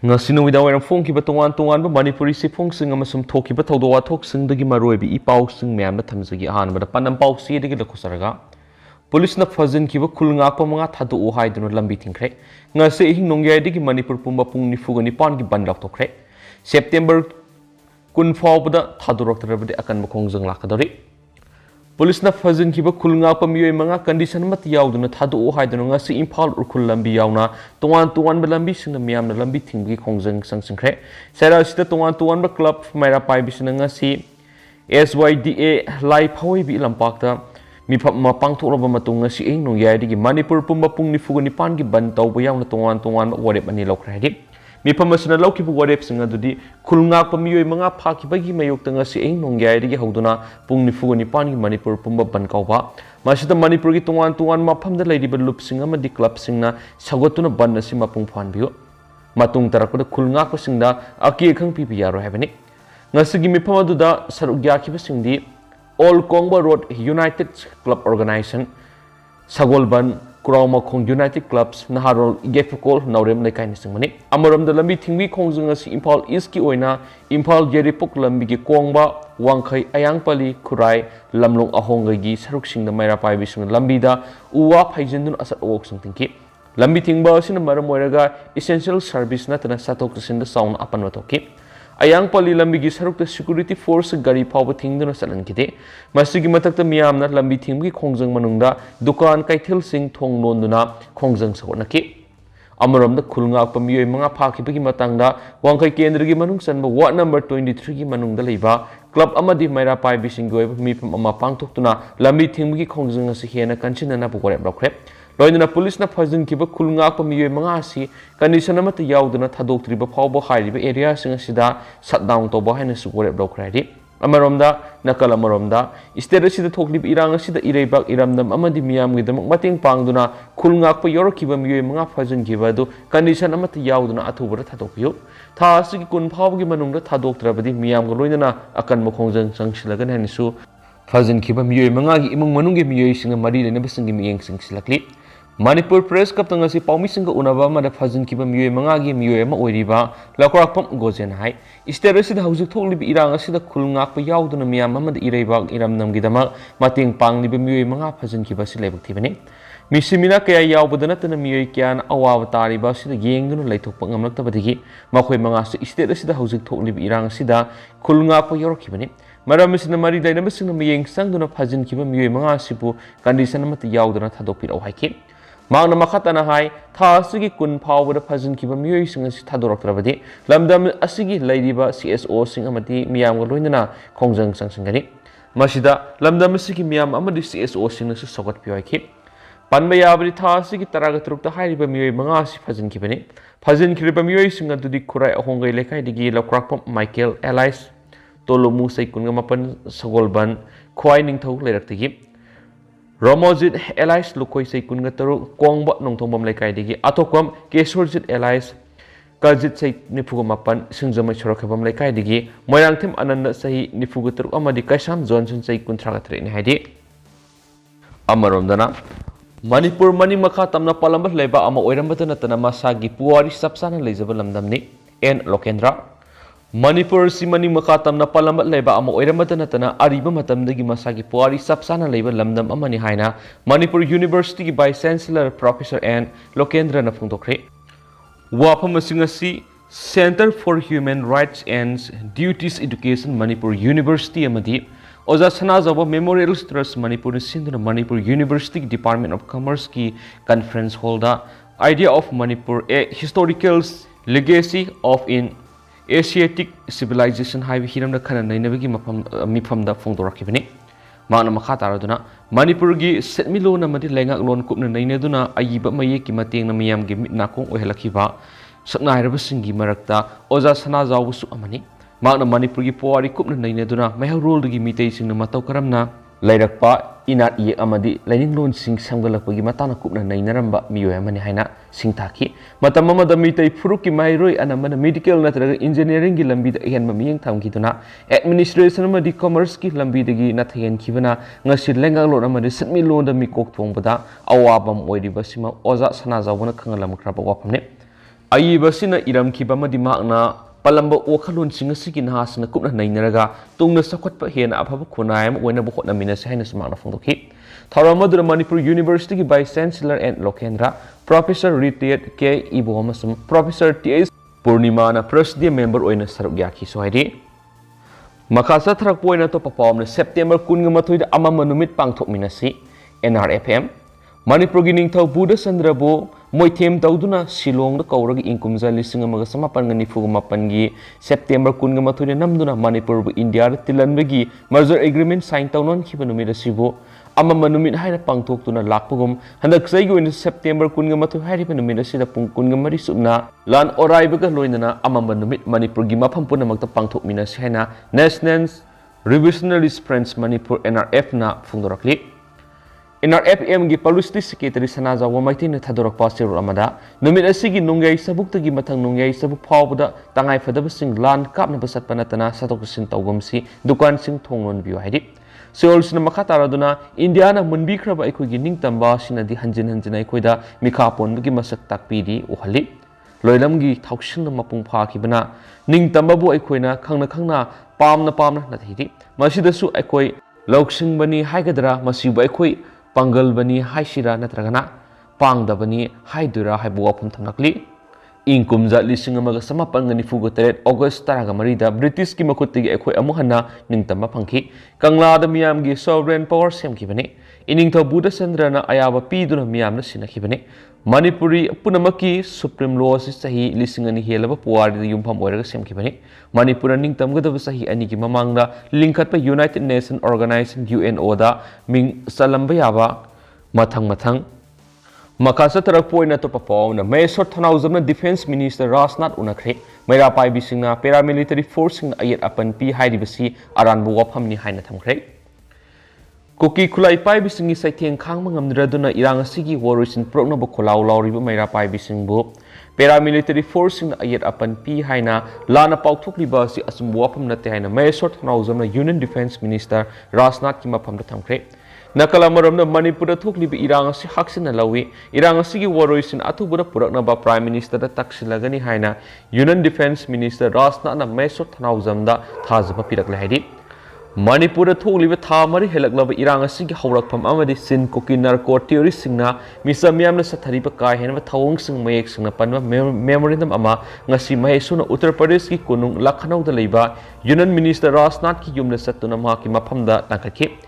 Ngasi nuwidawaram phongkiba tongan Manipuri sifungsing amasum thokiba thawdawa thoksingdagi maroibi ipausing mayamna thamjagi ahanbada panam pausi dagi lakusaraga Police na fajinkiba khulngakpa manga thadu haiduna lambi thingkhre Ngashi Ahing Nongyai dagi Manipur pumba pung nifuga nipan gi Banth Laothokhre September kun fawbada thaduroktarabadi akan makhongjang lakadori Police na fajinkiba khulngakpa miyoi manga condition mat yauduna thadu haiduna ngasi Imphal urkhul lambi yauna tongan lambi singna miyamna lambi thinggi khongjang sangsingkhre sera sita tongan club maira paibisina ngasi SYDA lai phawai bi lampakta mipam pangthokraba matung ngasi Ahing Nongyai digi Manipur pumba pung nifuga nipan gi ban tawba yauna tongan warep ani lokre hadi mipam asina laukibu warep singa dudi khulngakpa miyoi manga phakibagi mayokta ngasi Ahing Nongyai digi hauduna pung nifuga nipan gi Manipur pumba ban kauba masida Manipur gi tongan mafamda laidiba loop singa amadi club singna sagotuna ban asi mapung phanbiyo matung tarakpada khulngakpa singda aki khang pipi yaro habani ngasi gi mipam aduda sarugya khiba singdi All Kongba Road United Club Organization Sagolban Kuraumakhong United Clubs Naharol Gefukol Naurem Lekai Nisingmani Amaram the Lambi Thingwi Khongjungas Imphal East ki oina Imphal Jeripuk Lambi ki Kongba Wangkhai Ayangpali Kurai Lamlong Ahongai gi Saruksing the Maira Paibisung Lambi da Uwa Phaijendun Asat Wok Singtinki Lambi Thingba Sin Maram Moiraga Essential Service Natana Satok Sin the Sound Apan Watoki Ayangpali lambi gi sarukta security force gari phawba thingduna salankide masigi matakta miyamna lambi thinggi khongjang manungda dukan kaithil sing thong nonduna khongjang sagonaki amaramda khulngakpa miyoi manga phakibagi matangda wangkai kendra gi manung sanba ward number 23 gi manungda leiba club amadi maira paibi singoi mipam ama pangthoktuna lambi thinggi khongjang asi hena kanchina bukore blokre Loinana police na fajin kiba khulngakpa miyoi manga asi condition amata yauduna thadoktriba phawba hairiba area singa sida shutdown toba haina sugore blokhrari amaromda nakal amaromda state asida thoklib irang asida ireibak iramdam amadi miyam gidamak mateng pangduna khulngakpa yorokiba miyoi manga fajin kiba du condition amata yauduna athubara thadokpiyo tha asigi kun phawgi manungda thadoktrabadi miyam ga loinana akan mokhongjang sangsilagan hanisu fajin kiba miyoi manga gi imung manungge miyoi singa mari lena bisingi miyeng singsilakli Manipur Press Cup tangasi paumi singa unaba mada fajin kiba miyoi manga gi miyoi ama oiriba lakrakpam gojen hai state asida haujik thoklibi irang asida khulngakpa yauduna miyam amada ireibak iramnam gidama mateng panglibi miyoi manga fajin kiba si leibak thibani misimina kaya yaubadana tana miyoi kyan awaba tariba asida yengduna laithokpa ngamlaktabadigi makhoi manga state asida haujik thoklibi irang asida khulngakpa yorokibani Maram isina mari dainaba singa miyeng sangduna fajin kiba miyoi manga asibu condition amata yauduna thadokpirau haiki Magna makhatana hai tha asigi kun phawbada fajin kiba miyoi singa si thadoroktrabadi lamdam asigi laidiba CSO sing amati miyam ga loinana khongjang sangsingani masida lamdam asigi miyam amadi CSO singna su sogat piyoiki panba yabri tha asigi taraga trukta hairiba miyoi manga si fajin kibani fajin kiriba miyoi singa dudi kurai ahongai lekai digi lakrakpam Michael Elias Tolomu Saikun mapan Sagolban Khwai Ningthau Leiraktigi Romojit Elias Lukoi Saikun Gataru Kongba Nongthombam Lekai digi Atokam Kesorjit Elias Kajit Sai Nifuga mapan Singjamai Chorakhabam Lekai digi Moirangthim Ananda Sahi Nifuga Taru Amadi Kaisam Johnson Saikun Thragatre ni haidi Amaromdana Manipur mani makha tamna palamba leba ama oirambata natana masagi puwari sapsana leijaba lamdamni N Lokendra Manipur si mani makatam na palambat leba ama oiramata natana ariba matamdagi masagi puari sapsana leba lamdam amani haina Manipur University ki Vice Chancellor Professor N Lokendra na phungtokre wapam asingasi Center for Human Rights and Duties Education Manipur University amadi Oza Sanazaba Memorial Trust Manipur sinduna Manipur University Department of Commerce ki conference holder idea of Manipur a historical legacy of in Asiatic civilization haibi hiramda khana nainabagi mifamda phongdorakibani mana makha taraduna Manipur gi setmilo namadi lengak lon kupna nainaduna ayiba mayeki mateng na miyam gi mitnakong ohelakhiba sakna hairaba singi marakta oza sana zawusu amani mana Manipur gi puari kupna nainaduna mayha role gi mitei singna matau karamna lairakpa inat ye amadi laining lon sing samgalakpagi matana kupna nainaramba miyoi amani haina singthaki matam amada mitei furuki mairoi anamana medical natraga engineering gi lambi da henma miyeng thamkiduna administration amadi commerce ki lambi dagi nathayen khibana ngasi lengang lon amadi setmi lon da mi kok thongbada awabam oiriba sima oza sana zawbana khangalam khraba wapamne ꯑꯏꯕꯁꯤꯅ ꯏꯔꯝꯈꯤꯕ ꯑꯃꯗꯤ ꯃꯍꯥꯛꯅ ꯄꯜꯂꯝꯕ ꯋꯥꯈꯜꯂꯣꯟꯁꯤꯡ ꯑꯁꯤꯒꯤ ꯅꯍꯥꯁꯤꯡꯅ ꯀꯨꯞꯅ ꯅꯩꯅꯔꯒ ꯇꯨꯡꯗ ꯆꯥꯎꯈꯠꯄ ꯍꯦꯟꯅ ꯑꯐꯕ ꯈꯨꯟꯅꯥꯏ ꯑꯃ ꯑꯣꯏꯅꯕ ꯍꯣꯠꯅꯃꯤꯟꯅꯁꯤ ꯍꯥꯏꯅꯁꯨ ꯃꯍꯥꯛꯅ ꯐꯣꯡꯗꯣꯛꯈꯤ ꯊꯧꯔꯝ ꯑꯗꯨꯗ ꯃꯅꯤꯄꯨꯔ ꯌꯨꯅꯤꯚꯔꯁꯤꯇꯤꯒꯤ vice chancellor N Lokendra professor ꯔꯤꯇꯦꯠ ke ibo amasung professor ts ꯄꯨꯔꯅꯤꯃꯥꯅ ꯄ꯭ꯔꯦꯁꯤꯗꯦꯟ ꯃꯦꯝꯕꯔ ꯑꯣꯏꯅ ꯁꯔꯨꯛ ꯌꯥꯈꯤꯁꯨ ꯍꯥꯏꯔꯤ ꯃꯈꯥ ꯆꯠꯊꯔꯛꯄ ꯑꯣꯏꯅ ꯑꯇꯣꯞꯄ ꯄꯥꯎꯝꯅ ꯁꯦꯞꯇꯦꯝꯕꯔ 22ꯗ ꯑꯃꯝꯕ ꯅꯨꯃꯤꯠ ꯄꯥꯡꯊꯣꯛꯃꯤꯟꯅꯁꯤ NRFM Manipurgi ningthau Buddha Chandrabu moithem tawduna Shillongda kauraga inkumja 1994 September 23 namduna Manipur India tilanbagi merger agreement sign tawnon khiba numit asibu amama numit haina pangthoktuna lakpugum handak saigi oina September 23 hairiba numit asida pung 23 subna lan oraibaga loinana amama numit Manipur gi mafam punamakta pangthokminasi haina National Revisionalist Friends Manipur NRF na phungdorakli NRFM gi Publicity Secretary Sanaja Wamaiti Thadorok Pasir Amada numit asigi Nongyai sabuk gi mathang Nongyai sabuk phawbada tangai fadaba sing lan kapna basat panatana satok sin tawgumsi dukan sing thongnon biu haidi Seoul sina makha taraduna India na munbi khraba aikogi ningtamba sinadi hanjin aikoida mikha ponbagi masak takpidi uhali loilam gi thaukshin mapung phakibana ningtamba bu aikoina khangna pamna nathidi masidasu aikoi loksing bani haigadra masibu aikoi Pangal bani haishira natragana pangda bani haidura haibu wafum thamnakli inkumja lising amaga samapan ngani fugo teret August taraga marida British ki makuttigi ekhoi amuhanna ningtamba phangki kangla da miyam gi sovereign power semkhibani iningtho Buddha Chandrana ayaba piduna miyamna sinakhibani Manipuri punamaki Supreme Law si sahi lising ani helaba puwari yumpham oiraga semkhibani Manipura ningtamgadaba sahi ani gi mamangda linkhatpa United Nations Organization UNO da ming salamba yaba mathang Makasa tarak poina to perform na Mayor Thanauzamna Defense Minister Rajnath Unakhre Maira Pai Bisingna paramilitary force ng ayat apan pi haidibasi aranbu waphamni haina thamkhre Koki Kulai Pai Bisingi saitheng khangma ngamdraduna irang asigi warrisin proknaba kholaw lawriba Maira Pai Bisingbu paramilitary force ng ayat apan pi haina lana pauthokliba si asum wafam nate haina Mayor Thanauzamna Union Defense Minister Rajnath ki maphamda thamkhre Nakalamaromna Manipur thokliba irang asi haksina lawi irang asigi warrisin atubura puraknaba Prime Minister da taksilagani haina Union Defense Minister Rajnath na Mayor Thanauzamda thajaba pirakla haidi Manipur thokliba thamari helaklaba irang asigi haurakpham amadi sin koki narco theorist singna misamyamna sathariba kai henba thawong sing mayek singna panwa memorandum ama ngasi mahesuna Uttar Pradesh ki kunung Lucknow da leiba Union Minister Rajnath ki yumna satuna ma ki maphamda nakakhi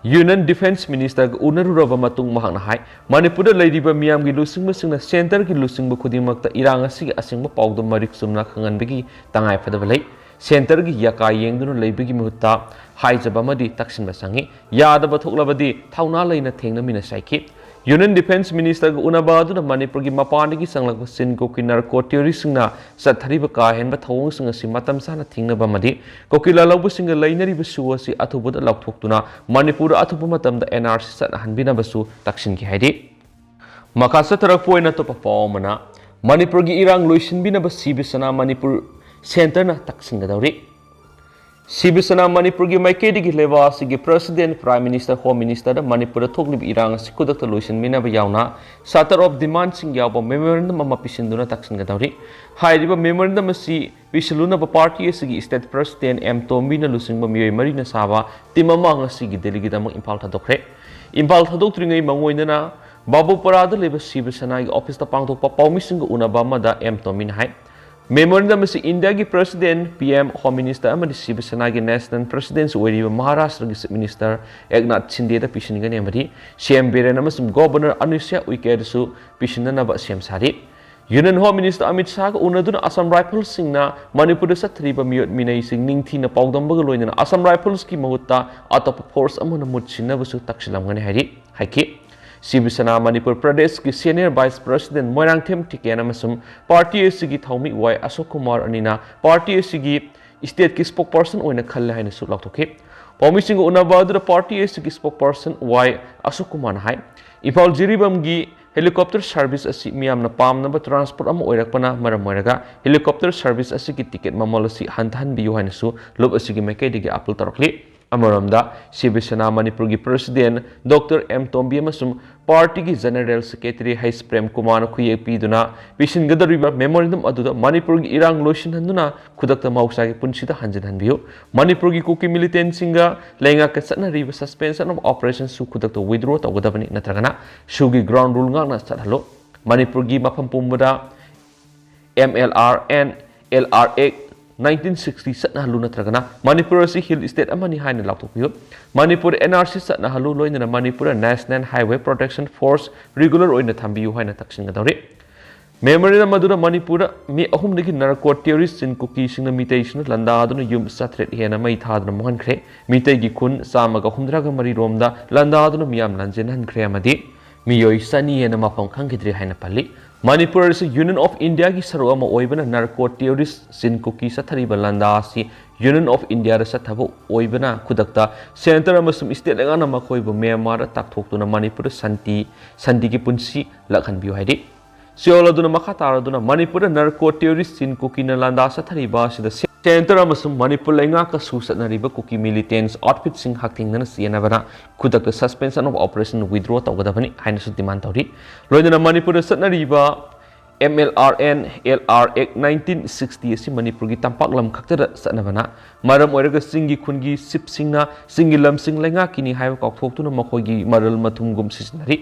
Union Defense Minister unaruraba matung mahakna hai Manipur da leiriba miyam gi lusingba singna center gi lusingba khudimakta irang asigi asingba pawdu marik sumna khanganbagi tangai fadaba lei Center gi yaka yengduna leibigi muhutta haijaba madi taksinba sangi yadaba thoklabadi thauna leina thengna mina saiki Union Defense Minister unaba aduna Manipur gi mapandagi sanglakba sin koki narco theorist singna sathariba ka henba thawong singa si matam sana thingnaba madi kokila lawbu singa leinariba suwasi athubuda lakthoktuna Manipur athubu matamda NRC sat hanbina basu taksin ki haidi makasa tarak poina to performana Manipur gi irang loisinbina ba sibisana Manipur Center na taksinga dawri Sibisana Manipur gi maikedi gi leva sigi President Prime Minister Home Minister da Manipur thoklib irang sikudakta loisin mina ba yauna Satar of Demand sing yaba memorandum ama pisinduna taksinga dawri hairiba memorandum si pisiluna ba party sigi State President M Tombi na lusingba miyoi mari na saba timama ngasi gi delegate amang Impal thadokringai mangoinana Babu Parada leba Sibisana gi office ta pangthokpa pawmisinga unaba mada M Tombi na hai Memorandum si India ki President PM Home Minister amadi Sibisana ki National President oiriba Maharashtra ki Minister Eknath Shinde da pisingani amadi CM Biren amasum Governor Anusya Uike su pisinana ba CM Sari Union Home Minister Amit Shah unaduna Assam Rifles singna Manipur sathriba miyot minai sing ningthi na pawdamba ga loinana Assam Rifles ki mahutta atop force amuna mutsinna basu taksilamgani hari haiki Sibisana Manipur Pradesh ki Senior Vice President Moirangthem Tikena masum party sigi thaumi wai Ashok Kumar anina party sigi state ki spokesperson oina khalle haina su lakthoke Pomising unabadra party sigi spokesperson wai Ashok Kumar hai Impal jiribam gi helicopter service asi miyamna pamnaba transport am oirakpana maram oiraga helicopter service asi ki ticket mamal asi hantan biyu haina su lob asi gi maikedi gi apul tarokli अमरमदा Shiv Sena Manipur की president doctor M Tombi अमसुम party की general secretary हैस प्रेम कुमार खुये पीदुना पिसिनगदरिबा memorandum अदुदा मणिपुर की इरांग लोशन हंदुना खुदकता मौसा की पुंसिदा हंजन हनबियो मणिपुर की कुकी मिलिटेंट सिंगा लेंगा के सटनरिबा सस्पेंशन ऑफ ऑपरेशन सु खुदकता विड्रॉ तौगदबनी नत्रगना सुगी ग्राउंड रूल गांगना सटहलो मणिपुर की मफम पुंबदा MLR and LRA 1960 सटनहलु नत्रगना मणिपुर से हिल स्टेट अमनी हाइन लाथोपियो मणिपुर NRC सटनहलु लोइना Manipur national highway protection force regular ओइना थंबियो हाइन तक्सिंगदौरे मेमोरी मधुर मणिपुर मी अहुमदगी नरको टेररिस्ट सिन कुकी सिंग मितै सिन लंदादुन युम सथ्रेट हेना मै थादन मोहनख्रे मितै गी खुन सामगा हुमद्रागा मरी रोमदा लंदादुन मियाम लंजेन हनख्रे अमदी मियोई सनी हेना मफम खंगिद्रि हाइन पल्ली मणिपुर से यूनियन ऑफ इंडिया की सरुआ ओइबना नरको टेररिस्ट सिन कुकी सथरिबा लंदा सी यूनियन ऑफ इंडिया सथब ओइबना खुदक्ता सेंटर अमसुम स्टेट लेगाना मखोइबु म्यांमार ताकथोक्तुना मणिपुर संति की पुंसी लखनबियो हाइदि सियोलदुना मखा तारदुना मणिपुर नरको टेररिस्ट सिन कुकी न लंदा सथरिबा सिदा सेंटर अमसुम मणिपुर लेंगा का सुसतनरिबा कुकी मिलिटेंट्स आउटफिट सिंग हक्थिंगना सियनबना खुदक्ता सस्पेंशन ऑफ ऑपरेशन विड्रॉ तौगदबनी हाइनसु डिमांड तौरी लोइना मणिपुर सतनरिबा MLRN LR Act 1960 असि मणिपुर की तंपाक लम खक्तदा सतनबना मरम ओइरगा सिंगी खुनगी सिप सिंगना सिंगी लम सिंग लेंगा किनी हाइव काउथोक्तुना मखोगी मरल मथुमगुम सिसनरी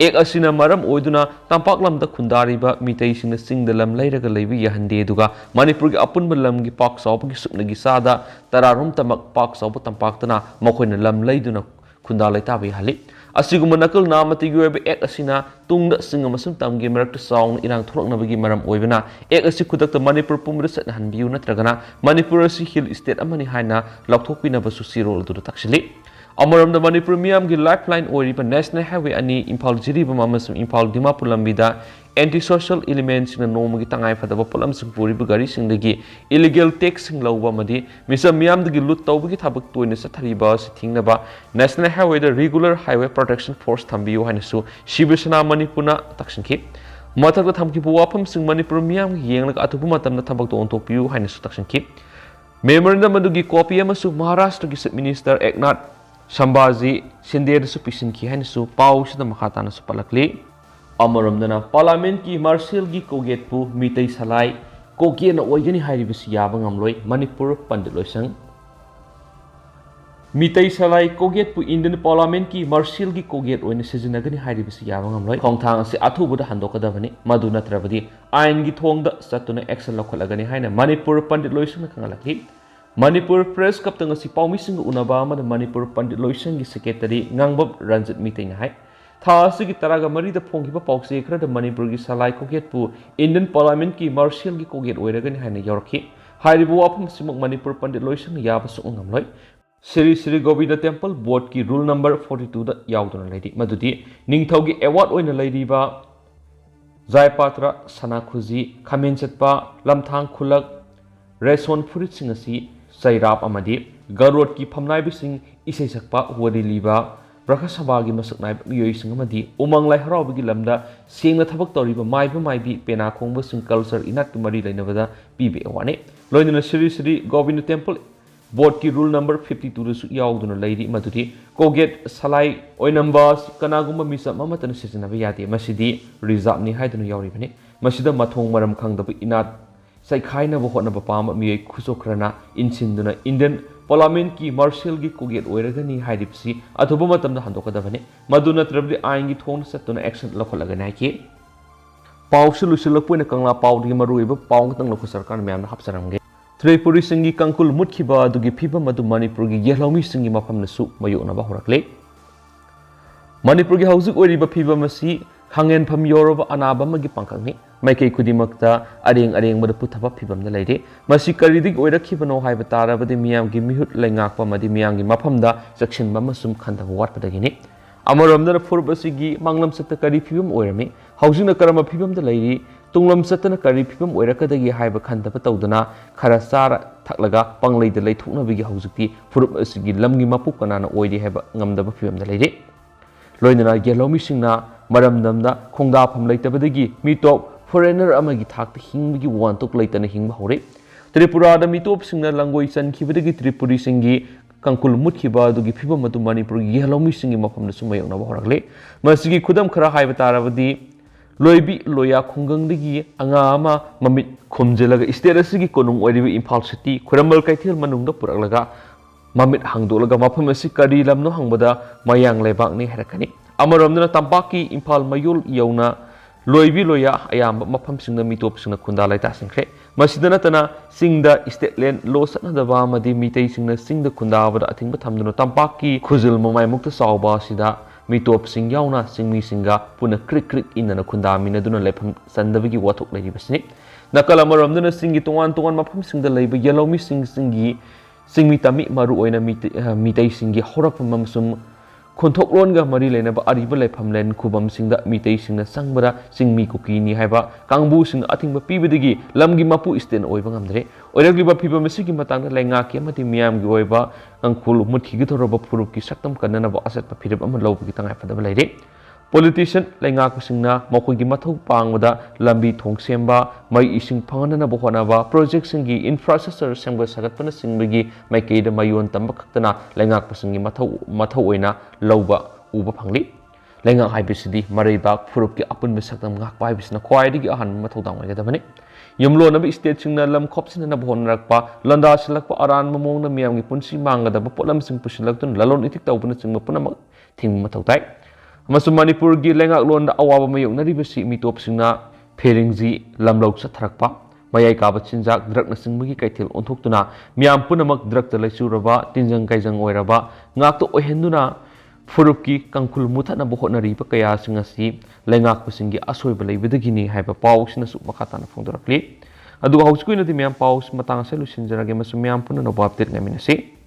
एक असिना मरम ओइदुना तंपाक लमदा खुंदारिबा मितै सिंग सिंगदा लम लैरगा लैबि यहंदे दुगा मणिपुर की अपुनब लम की पाक सौबगी सुपनगी सादा तरारुम तमक पाक सौब तंपाक्तना मखोइना लम लैदुना खुंदा लैताबि हालि असिगुम नकल नामति गी ओइबा एक असिना तुंगदा सिंग अमसुम तमगी मरक्ता साउन इरांग थोरकनबगी मरम ओइबना एक असि खुदक्ता मणिपुर पुमदा सतहनबियु नत्रगना मणिपुर असि हिल स्टेट अमनि हाइना लौथोकपिनबसु सिरोल दुदा तक्सिलि अमरम मणिपुर मियाम की लाइफलाइन ओइरिबा नेशनल हाईवे अनि इम्फाल जिरिबा अमसुम इम्फाल दिमापुर लंबिदा एंटी सोशल एलिमेंट्स नोमगी तंगाई फदबा पोलम सिंग पुरिबा गारी सिंगदगी इलीगल टैक्स सिंग लौबा मदि मिसम मियाम दगी लूट तौबगी थाबक तोइने सथरिबा सिथिंगनबा national highway the regular highway protection force थंबियो हाइनसु शिवसेना मणिपुरना तक्सिंखि मथक थमकी वाफम सिंग मणिपुर मियाम येंगलक अथुबु मतमना थबक तो ओंथोपियो हाइनसु तक्सिंखि मेमोरेंडम मदुगी कॉपी अमसु महाराष्ट्र की चीफ मिनिस्टर एकनाथ संभाजी सिंदेदसु पिसिनखि हाइनसु पाउसिदा मखातानसु पलकली अमरमदना पार्लियामेंट की मार्शल की कोगेटपु मितै सलाई कोगेन ओइगनि हाइरिबसि याबा ngamloi मणिपुर पंडित लोइसंग मितै सलाई कोगेटपु इंडियन पार्लियामेंट की मार्शल की कोगेट ओइने सिजनगनि हाइरिबसि याबा ngamloi खोंथांग से अथुबुदा हंदोकदबनि मदु नत्रबदि आइन की थोंगदा सतुना एक्शन लखलगनि हाइना मणिपुर पंडित लोइसंग खंगलखि मणिपुर प्रेस कप्तंग सि पाउमिसिंग उनबा मन मणिपुर पंडित लोइसंग की सेक्रेटरी ngangbab रंजित मितैना हाइ थासी की तरह मरीद फोंगिबा पाउसे खरद मणिपुर की सलाई कोगेटपु इंडियन पार्लियामेंट की मार्शल की कोगेट ओइरगनि हाइना यौरखि हाइरिबु वाफम सिमक मणिपुर पंडित Loisang याबसु ngamloi Shri Shri Govind temple board की रूल नंबर 42 दा याउदुना लैदि मदुदि निंगथौगी अवार्ड ओइना लैरिबा जायपात्रा सनाखुजी खामेन चटपा लमथांग खुलक रेसोन फुरित सिंग असि सैराप अमदि गरोड की फमनाइबिसिंग इसै सकपा वरि लिबा प्रखा सभा की मसकनाइ मियोइसिंग अमदि उमंग लाई हरावबगी लमदा सेंगना थबक तौरिबा माइबा माइबी पेना खोंगबा सिंग कल्चर इनात की मरी लैनबदा पीबे अवाने लोइनना श्री श्री गोविंद टेम्पल बोर्ड की रूल नंबर 52 दसु याउदुना लैरि मदुदि कोगेट सलाई ओइनंबा कनागुम्बा मिसम अमतन सिजनबा यादे मसिदि रिजर्व नि हाइदुना याउरिबने मसिदा मथोंग मरम खंगदबा इनात सैखाइनबा होटनबा पाम मियै खुसोखरना इनसिंदुना इंडियन पार्लियामेंट की मार्शल की कोगेट ओइरगनि हाइरिबसि अथुबा मतमदा हंदोकदबने मदु नत्रबदि आइन की थोंग सत्तुना एक्शन लखलगना हाइके पाउसु लुसुलकपुना कंगला पाउदि मरुइबा पाउंग तंग लखु सरकार म्यामना हपसरमगे त्रिपुरी सिंगी कंकुल मुतखिबा अदुगी फिबम अदु मणिपुर की येहलौमी सिंगी मफमनसु मयोनबा होरकले मणिपुर की हौजिक ओइरिबा फिबम असि हांगेनफम योरबा अनाबमगी पंखंगनि माइकई खुदिमक्ता अरेंग अरेंगबद पुथबा फिबमदा लैरे मसि करिदिग ओइरखिबनो हाइबा ताराबदि मियामगी मिहुत लैंगाकपा मदि मियामगी मफमदा सक्सिनबा मसुम खंदबा वाटपदगिनि अमरमदर फुरबसिगी मंगलम सत्ता करि फिबम ओइरमि हौजिना करम फिबमदा लैरि तुंगलम सत्तना करि फिबम ओइरकदगी हाइबा खंदबा तौदना खरा सारा थक्लगा पंगलैदा लैथुकनबगी हौजिकति फुरबसिगी लमगी मपु कनाना ओइदि हाइबा ngamdaba फिबमदा लैरे लोइनना येलौमी सिंगना मरमदमदा खोंदाफम लैतबदगी मिटोप फॉरेनर अमगी थाकता हिंबगी वानतोक लैतना हिंब हौरे त्रिपुरादा मिटोप सिंगना लंगोई चनखिबदगी त्रिपुरी सिंगी kangkul mutkiba adugi phibam adu Manipur gi halomi singi mafamda sumayona horakle masigi khudam khara haiba tarabadi loibi loya khungang anga ama mamit khumjelaga state asigi konung oiribi Imphal City khurambal kaithil manungda puraklaga mamit hangdolaga mafam asi kari lamno hangbada mayang lebak ni herakani amaramna tampaki Imphal mayul yauna loibi loya ayam mafam singna mitop singna khunda laita singkre masidana tana singda state land lo satna daba madi mitei singna singda khunda bada athingba thamduna tampaki khuzul mamai mukta sawba sida mitop sing yauna singmi singa puna krik krik inna khunda mina duna lepham sandabagi wathok lei basni nakala maramduna singi tongan tongan mafam singda leiba yalomi singi singmi tami maru oina mitei singi horap mamsum kontok lon ga mari lena ba ariba lepham len khubam singda mitei singna sangbara singmi kukini haiba kangbu sing athingba pibedigi lamgi mapu isten oiba ngamdre oiragliba phibam sigi matangda lenga ki amati miyam gi oiba angkul muthi gi thoroba phurup ki saktam kanana ba asat pa phirip am lobgi tangai phadaba leire politician lenga ku singna mokoi gi mathau pangwada lambi thong semba mai ising phangana ba hona ba project singi infrastructure semba sagatpana singbagi maikei da mayon tamba khaktana lenga ku singi mathau oina loba uba phangli lenga haibisidi maraiba phurup ki apun be saktam ngak pai bisna khwai digi ahan mathau dang ga dabani yumlo na state singna lam khopsina na bon rakpa landa silakpa aran mamong na miyam gi punsi manga da polam sing pusilak tun lalon itik tawbuna singma punama thing mathau tai amasum Manipur gi lengak lon da awaba mayok na ribasi mitop singna pheringji lamlok satharakpa mayai kaba chinjak drak na singmagi kaithil onthok miyam punamak drak ta laisuraba tinjang kaijang oiraba ngak to ohenduna Furuki kangkul muthana bohona riba kaya singasi lengak pusingi asoi balai bedagini haiba paus na su makata na phongdorakli adu hauskuina ti miyam paus matang sa lusinjarage masum miyam puna no update ngaminasi